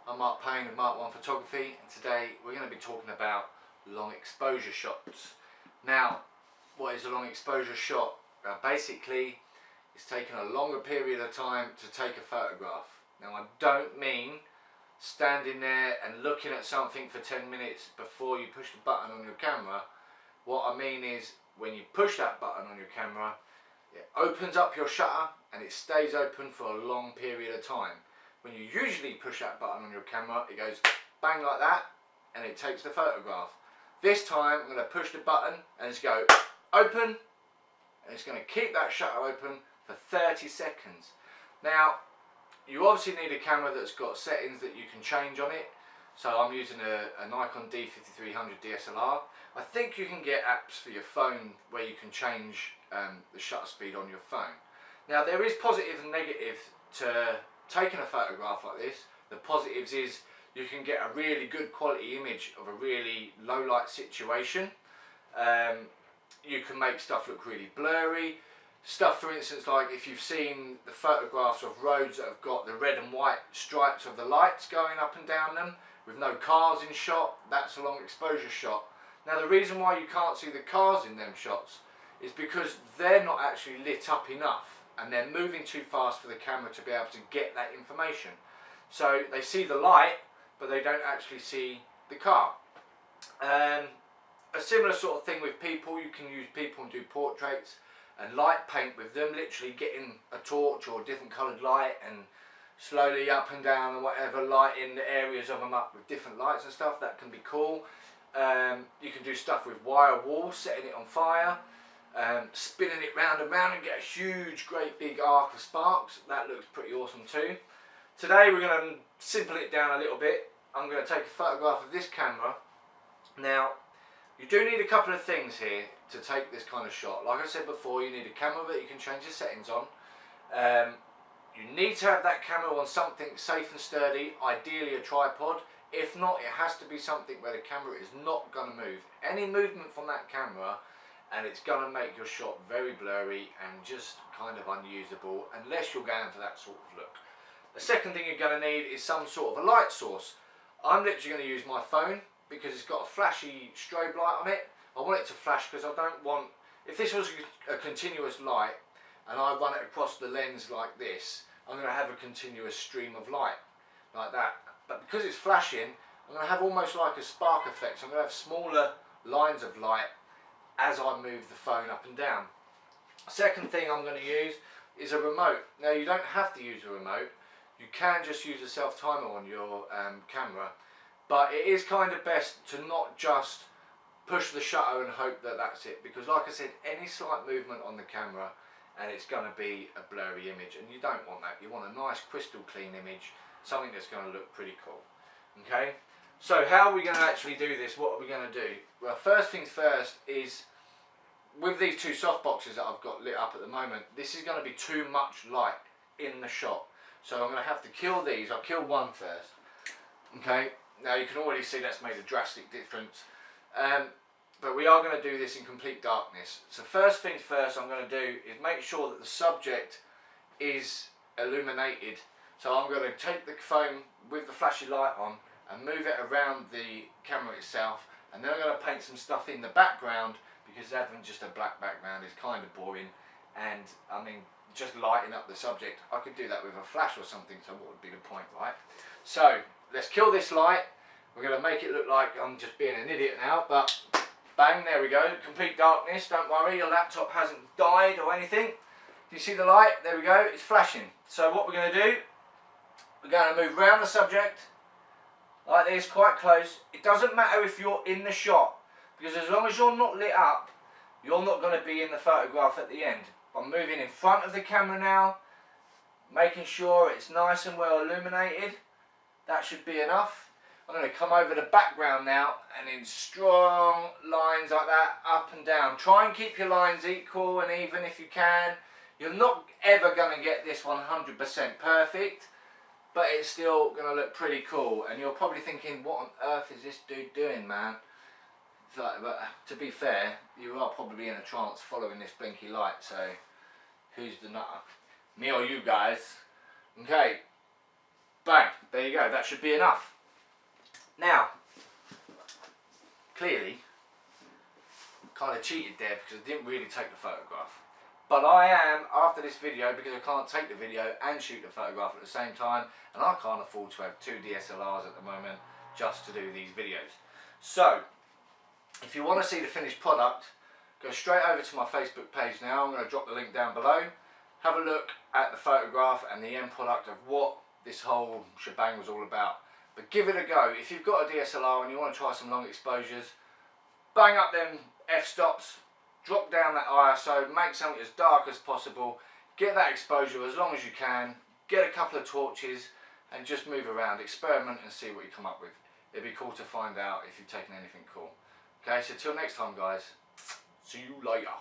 I'm Mark Payne of Mark One Photography, and today we're going to be talking about long exposure shots. Now, what is a long exposure shot? Basically, it's taking a longer period of time to take a photograph. Now, I don't mean standing there and looking at something for 10 minutes before you push the button on your camera. What I mean is, when you push that button on your camera, it opens up your shutter and it stays open for a long period of time. When you usually push that button on your camera, it goes bang like that and it takes the photograph. This time I'm going to push the button and it's go open, and it's going to keep that shutter open for 30 seconds. Now, you obviously need a camera that's got settings that you can change on it. So I'm using a Nikon D5300 DSLR. I think you can get apps for your phone where you can change the shutter speed on your phone. Now, there is positive and negative to taking a photograph like this. The positives is you can get a really good quality image of a really low light situation. You can make stuff look really blurry. Stuff, for instance, like if you've seen the photographs of roads that have got the red and white stripes of the lights going up and down them with no cars in shot, that's a long exposure shot. Now, the reason why you can't see the cars in them shots is because they're not actually lit up enough and they're moving too fast for the camera to be able to get that information. So they see the light, but they don't actually see the car. A similar sort of thing with people. You can use people and do portraits and light paint with them, literally getting a torch or a different coloured light and slowly up and down and whatever, lighting the areas of them up with different lights and stuff. That can be cool. You can do stuff with wire wool, setting it on fire, spinning it round and round and get a huge great big arc of sparks. That looks pretty awesome too. Today we're going to simple it down a little bit. I'm going to take a photograph of this camera. Now, you do need a couple of things here to take this kind of shot. Like I said before, you need a camera that you can change the settings on. You need to have that camera on something safe and sturdy, ideally a tripod. If not, it has to be something where the camera is not going to move. Any movement from that camera and it's going to make your shot very blurry and just kind of unusable unless you're going for that sort of look. The second thing you're going to need is some sort of a light source. I'm literally going to use my phone because it's got a flashy strobe light on it. I want it to flash because I don't want, if this was a continuous light and I run it across the lens like this, I'm going to have a continuous stream of light like that. But because it's flashing, I'm going to have almost like a spark effect. So I'm going to have smaller lines of light as I move the phone up and down. Second thing I'm going to use is a remote. Now, you don't have to use a remote. You can just use a self-timer on your camera, but it is kind of best to not just push the shutter and hope that that's it, because like I said, any slight movement on the camera and it's going to be a blurry image, and you don't want that. You want a nice crystal clean image, something that's going to look pretty cool. Okay, so how are we going to actually do this? What are we going to do? Well, first things first is, with these two soft boxes that I've got lit up at the moment, this is going to be too much light in the shot. So I'm going to have to kill these. I'll kill one first. Okay, now you can already see that's made a drastic difference. But we are going to do this in complete darkness. So first things first I'm going to do is make sure that the subject is illuminated. So I'm going to take the phone with the flashy light on and move it around the camera itself, and then I'm going to paint some stuff in the background, because having just a black background is kind of boring, and I mean, just lighting up the subject, I could do that with a flash or something, so what would be the point, right? So let's kill this light. We're going to make it look like I'm just being an idiot now, but bang, there we go, complete darkness. Don't worry, your laptop hasn't died or anything. Do you see the light? There we go, it's flashing. So what we're going to do, we're going to move around the subject like this, quite close. It doesn't matter if you're in the shot, because as long as you're not lit up, you're not going to be in the photograph at the end. I'm moving in front of the camera now, making sure it's nice and well illuminated. That should be enough. I'm going to come over the background now, and in strong lines like that, up and down. Try and keep your lines equal and even if you can. You're not ever going to get this 100% perfect, but it's still going to look pretty cool. And you're probably thinking, what on earth is this dude doing, man? It's like, but to be fair, you are probably in a trance following this blinky light, so who's the nutter? Me or you guys? Okay. Bang, there you go, that should be enough. Now, clearly, kind of cheated there because I didn't really take the photograph. But I am, after this video, because I can't take the video and shoot the photograph at the same time, and I can't afford to have 2 DSLRs at the moment just to do these videos. So, if you want to see the finished product, go straight over to my Facebook page now. I'm going to drop the link down below. Have a look at the photograph and the end product of what this whole shebang was all about. But give it a go. If you've got a DSLR and you want to try some long exposures, bang up them f-stops, drop down that ISO, make something as dark as possible, get that exposure as long as you can, get a couple of torches and just move around, experiment and see what you come up with. It'd be cool to find out if you've taken anything cool. Okay, so till next time guys, see you later.